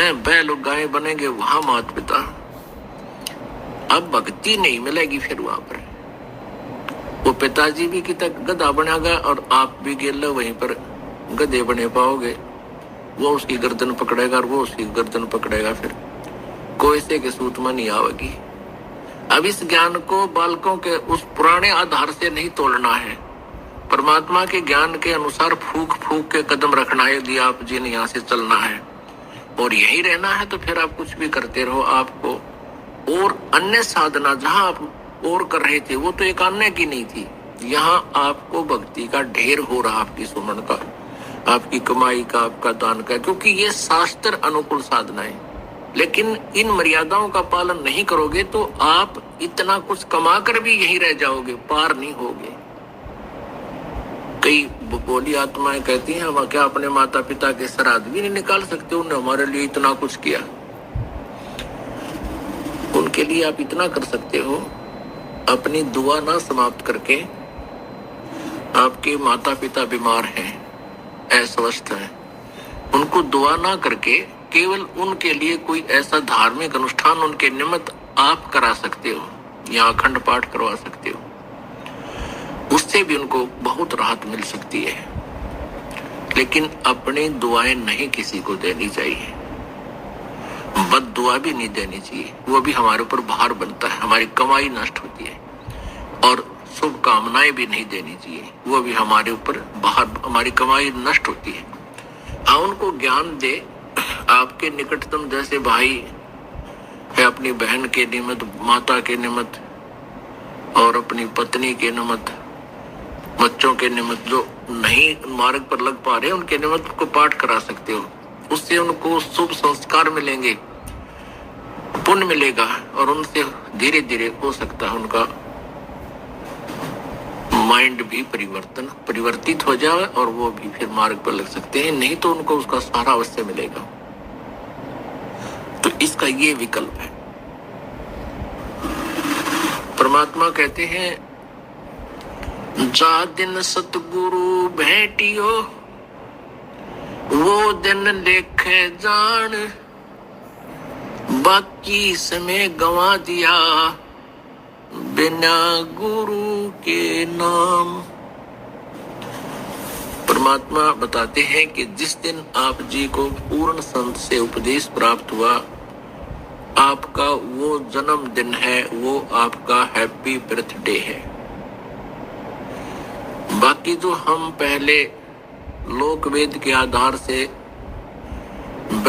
हैं, बैल गाय बनेंगे वहां माता पिता। अब भक्ति नहीं मिलेगी फिर वहां पर। वो पिताजी भी कि तक गधा बनेगा और आप भी गेल वहीं पर गधे बने पाओगे। वो उसकी गर्दन पकड़ेगा और वो उसकी गर्दन पकड़ेगा, फिर कोई से के सूत में नहीं आवेगी। अब इस ज्ञान को बालकों के उस पुराने आधार से नहीं तोड़ना है, परमात्मा के ज्ञान के अनुसार फूक फूक के कदम रखना है। यदि आप जिन यहाँ से चलना है और यही रहना है तो फिर आप कुछ भी करते रहो। आपको और अन्य साधना जहां आप और कर रहे थे वो तो एक अन्य की नहीं थी। यहाँ आपको भक्ति का ढेर हो रहा, आपकी सुमन का, आपकी कमाई का, आपका दान का, क्योंकि ये शास्त्र अनुकूल साधना है। लेकिन इन मर्यादाओं का पालन नहीं करोगे तो आप इतना कुछ कमा कर भी यहीं रह जाओगे, पार नहीं होगे। कई बोली आत्माएं कहती हैं हम क्या अपने माता पिता के श्राद्ध भी नहीं निकाल सकते, उन्होंने हमारे लिए इतना कुछ किया। उनके लिए आप इतना कर सकते हो, अपनी दुआ ना समाप्त करके, आपके माता पिता बीमार हैं, अस्वस्थ हैं, उनको दुआ ना करके केवल उनके लिए कोई ऐसा धार्मिक अनुष्ठान उनके निमित्त आप करा सकते हो या अखंड पाठ करवा सकते हो। उससे भी उनको बहुत राहत मिल सकती है। लेकिन अपनी दुआएं नहीं किसी को देनी चाहिए, बद दुआ भी नहीं देनी चाहिए, वो भी हमारे ऊपर भार बनता है, हमारी कमाई नष्ट होती है। और शुभ कामनाएं भी नहीं देनी चाहिए, वो भी हमारे ऊपर भार, हमारी कमाई नष्ट होती है। हाँ, उनको ज्ञान दे। आपके निकटतम जैसे भाई है, अपनी बहन के निमित्त, माता के निमित्त और अपनी पत्नी के निमित्त, बच्चों के निमित्त जो नहीं मार्ग पर लग पा रहे उनके निमित्त को पाठ करा सकते हो। उससे उनको शुभ संस्कार मिलेंगे, पुण्य मिलेगा और उनसे धीरे धीरे हो सकता है उनका माइंड भी परिवर्तित हो जाए और वो भी फिर मार्ग पर लग सकते हैं। नहीं तो उनको उसका सहारा अवश्य मिलेगा। तो इसका ये विकल्प है। परमात्मा कहते हैं जा दिन सतगुरु भेटियो वो दिन लेखे जान, बाकी समय गंवा दिया बिना गुरु के नाम। परमात्मा बताते हैं कि जिस दिन आप जी को पूर्ण संत से उपदेश प्राप्त हुआ, आपका वो जन्मदिन है, वो आपका हैप्पी बर्थडे है। बाकी जो हम पहले लोक वेद के आधार से